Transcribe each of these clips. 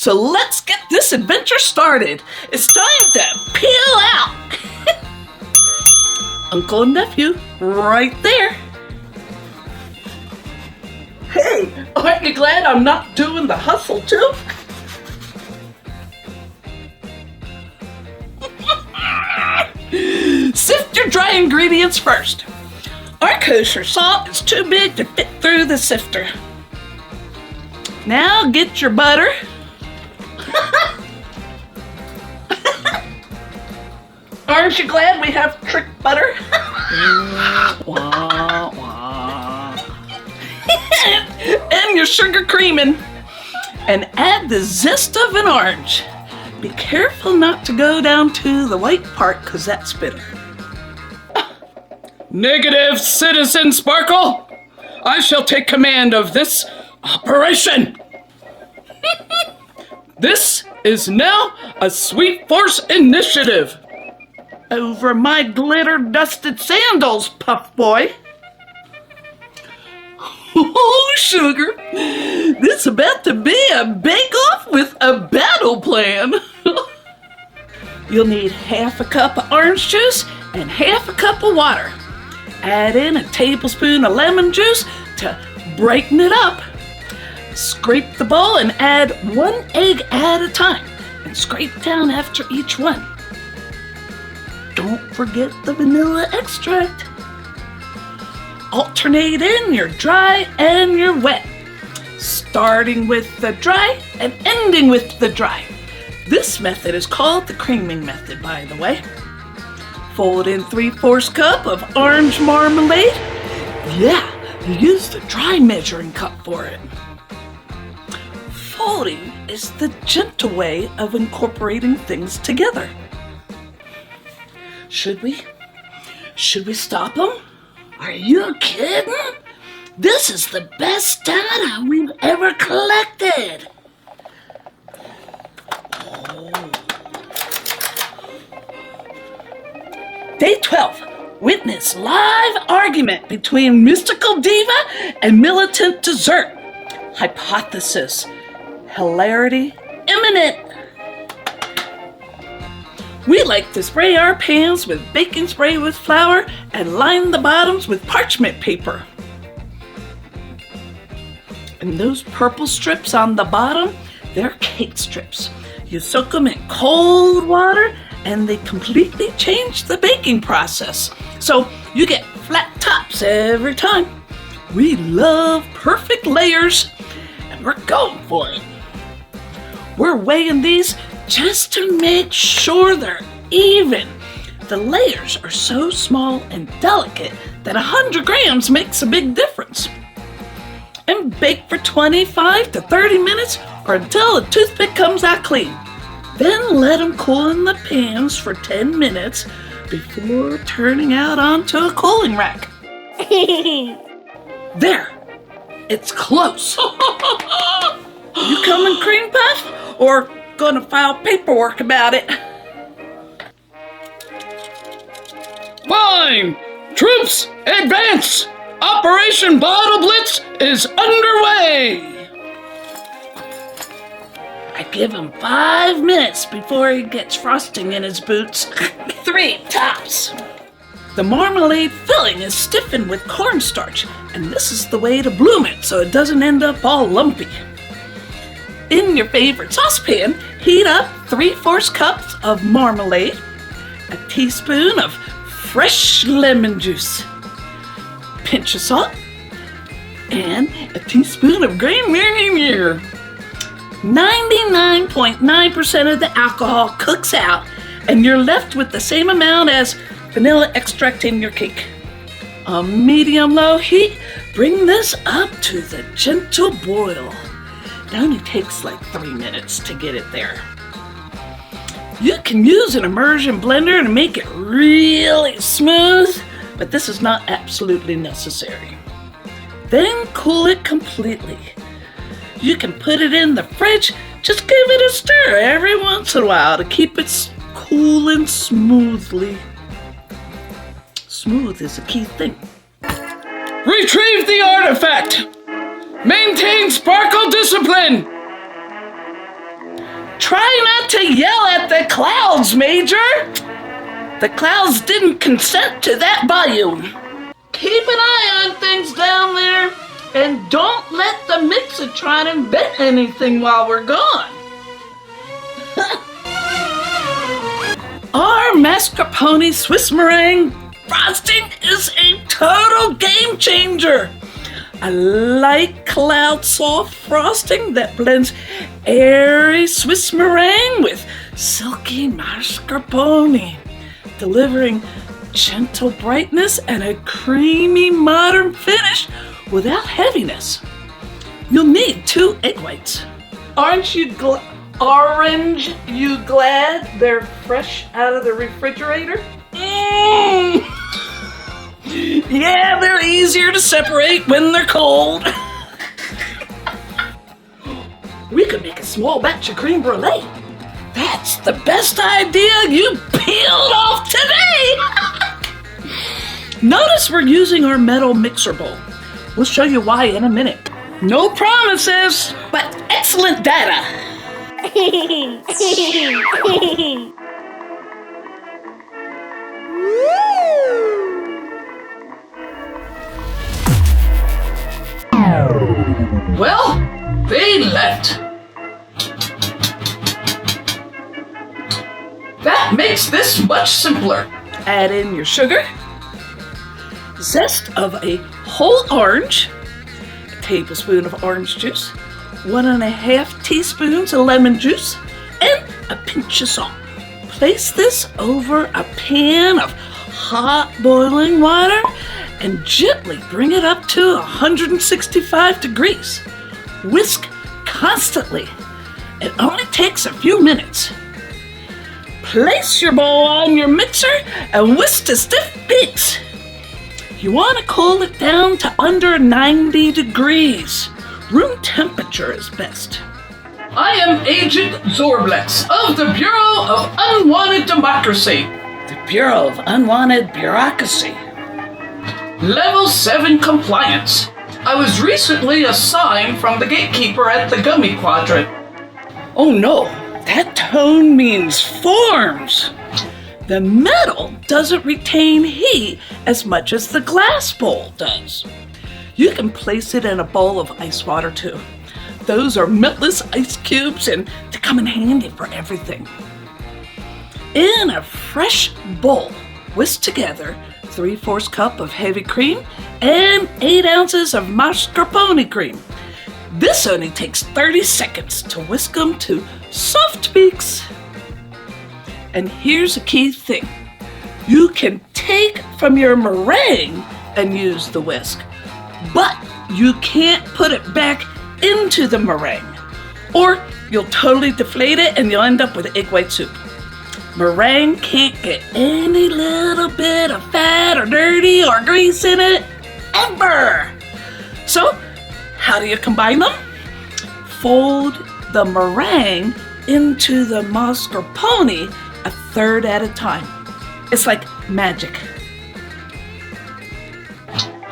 So let's get this adventure started. It's time to peel out. Uncle and nephew, right there. Hey, aren't you glad I'm not doing the hustle too? Sift your dry ingredients first. Our kosher salt is too big to fit through the sifter. Now get your butter. Aren't you glad we have trick butter? And your sugar creaming. And add the zest of an orange. Be careful not to go down to the white part, because that's bitter. Negative, Citizen Sparkle! I shall take command of this operation! This is now a Sweet Force initiative! Over my glitter-dusted sandals, Puff Boy. Oh, sugar, this is about to be a bake-off with a battle plan. You'll need half a cup of orange juice and half a cup of water. Add in a tablespoon of lemon juice to brighten it up. Scrape the bowl and add 1 egg at a time and scrape down after each one. Don't forget the vanilla extract. Alternate in your dry and your wet, starting with the dry and ending with the dry. This method is called the creaming method, by the way. Fold in 3/4 cup of orange marmalade. Yeah, you use the dry measuring cup for it. Folding is the gentle way of incorporating things together. Should we stop them? Are you kidding? This is the best data we've ever collected. Day 12. Witness live argument between mystical diva and militant dessert. Hypothesis. Hilarity imminent. We like to spray our pans with baking spray with flour and line the bottoms with parchment paper. And those purple strips on the bottom, they're cake strips. You soak them in cold water and they completely change the baking process. So you get flat tops every time. We love perfect layers and we're going for it. We're weighing these just to make sure they're even. The layers are so small and delicate that 100 grams makes a big difference. And bake for 25 to 30 minutes or until the toothpick comes out clean. Then let them cool in the pans for 10 minutes before turning out onto a cooling rack. There, it's close. You coming, Cream Puff? Or gonna file paperwork about it? Fine! Troops, advance! Operation Bottle Blitz is underway! I give him 5 minutes before he gets frosting in his boots. 3 tops. The marmalade filling is stiffened with cornstarch, and this is the way to bloom it so it doesn't end up all lumpy. In your favorite saucepan, heat up 3/4 cups of marmalade, a teaspoon of fresh lemon juice, pinch of salt, and a teaspoon of green Marnier. 99.9% of the alcohol cooks out, and you're left with the same amount as vanilla extract in your cake. On medium-low heat, bring this up to the gentle boil. It only takes like 3 minutes to get it there. You can use an immersion blender to make it really smooth, but this is not absolutely necessary. Then cool it completely. You can put it in the fridge, just give it a stir every once in a while to keep it cooling smoothly. Smooth is a key thing. Retrieve the artifact! Maintain sparkle discipline! Try not to yell at the clouds, Major. The clouds didn't consent to that volume. Keep an eye on things down there, and don't let the mixer try to invent anything while we're gone. Our mascarpone Swiss meringue frosting is a total game changer. I like cloud soft frosting that blends airy Swiss meringue with silky mascarpone, delivering gentle brightness and a creamy modern finish without heaviness. You'll need 2 egg whites. Aren't you glad they're fresh out of the refrigerator? Yeah, they're easier to separate when they're cold. We could make a small batch of creme brulee. That's the best idea you peeled off today. Notice we're using our metal mixer bowl. We'll show you why in a minute. No promises, but excellent data. Well, they left. That makes this much simpler. Add in your sugar, zest of a whole orange, a tablespoon of orange juice, 1.5 teaspoons of lemon juice, and a pinch of salt. Place this over a pan of hot boiling water and gently bring it up to 165 degrees. Whisk constantly. It only takes a few minutes. Place your bowl on your mixer and whisk to stiff peaks. You want to cool it down to under 90 degrees. Room temperature is best. I am Agent Zorblex of the Bureau of Unwanted Democracy. The Bureau of Unwanted Bureaucracy. Level 7 compliance. I was recently assigned from the gatekeeper at the Gummy Quadrant. Oh no, that tone means forms. The metal doesn't retain heat as much as the glass bowl does. You can place it in a bowl of ice water too. Those are meltless ice cubes and they come in handy for everything. In a fresh bowl, whisk together 3/4 cup of heavy cream and 8 ounces of mascarpone cream. This only takes 30 seconds to whisk them to soft peaks. And here's a key thing. You can take from your meringue and use the whisk, but you can't put it back into the meringue, or you'll totally deflate it and you'll end up with egg white soup. Meringue can't get any little bit of fat or dirty or grease in it, ever. So, how do you combine them? Fold the meringue into the mascarpone 1/3 at a time. It's like magic.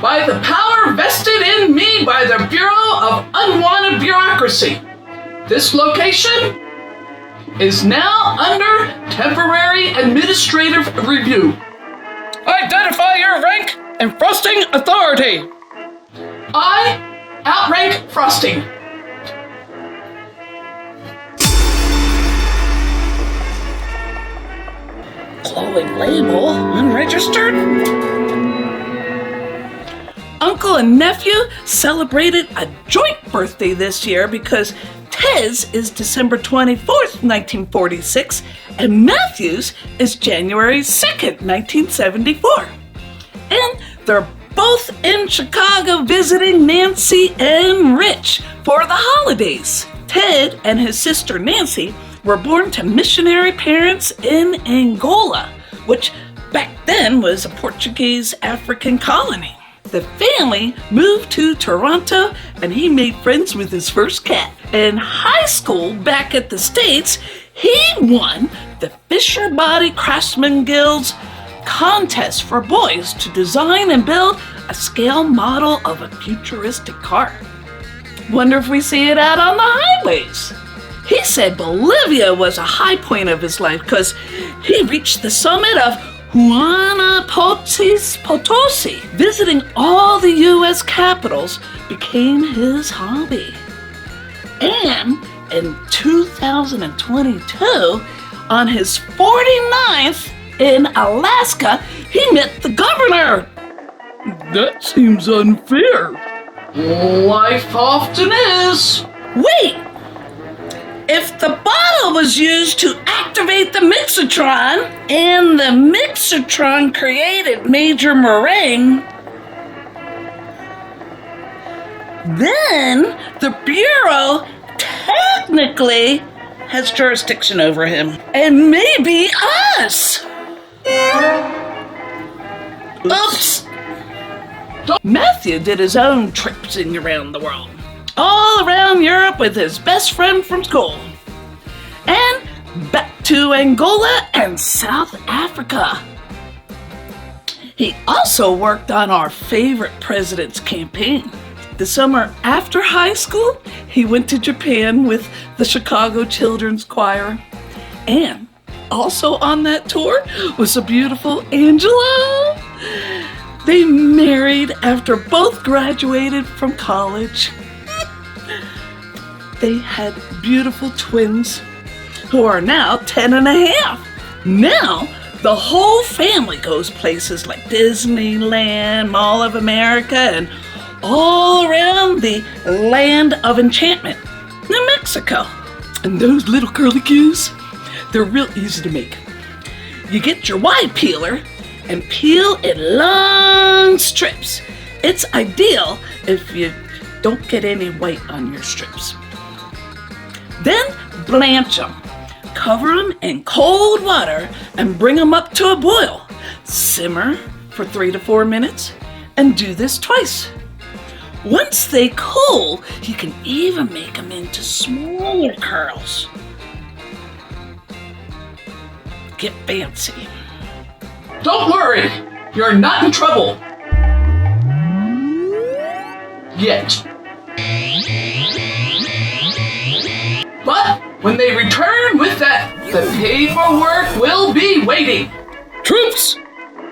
By the power vested in me by the Bureau of Unwanted Bureaucracy, this location is now under temporary administrative review. Identify your rank and frosting authority. I outrank frosting. Glowing label, unregistered? Uncle and nephew celebrated a joint birthday this year because Ted's is December 24th, 1946, and Matthew's is January 2nd, 1974. And they're both in Chicago visiting Nancy and Rich for the holidays. Ted and his sister Nancy were born to missionary parents in Angola, which back then was a Portuguese African colony. The family moved to Toronto and he made friends with his first cat. In high school back at the States, he won the Fisher Body Craftsman Guild's contest for boys to design and build a scale model of a futuristic car. Wonder if we see it out on the highways. He said Bolivia was a high point of his life because he reached the summit of Potosi. Visiting all the U.S. capitals became his hobby. And in 2022, on his 49th in Alaska, he met the governor. That seems unfair. Life often is. Wait! If the bottle was used to activate the mixotron, and the mixotron created major meringue, then the Bureau technically has jurisdiction over him. And maybe us! Oops! Matthew did his own tripsing around the world. All around Europe with his best friend from school. And back to Angola and South Africa. He also worked on our favorite president's campaign. The summer after high school, he went to Japan with the Chicago Children's Choir. And also on that tour was the beautiful Angela. They married after both graduated from college. They had beautiful twins who are now 10 and a half. Now, the whole family goes places like Disneyland, Mall of America, and all around the land of enchantment, New Mexico. And those little curly cues, they're real easy to make. You get your wide peeler and peel in long strips. It's ideal if you don't get any white on your strips. Then blanch them. Cover them in cold water and bring them up to a boil. Simmer for 3 to 4 minutes and do this twice. Once they cool, you can even make them into smaller curls. Get fancy. Don't worry, you're not in trouble. Yet. But when they return with that, the paperwork will be waiting. Troops,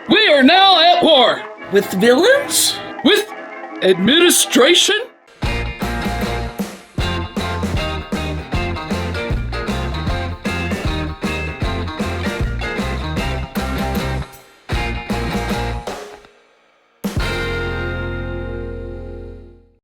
we are now at war. With villains? With administration?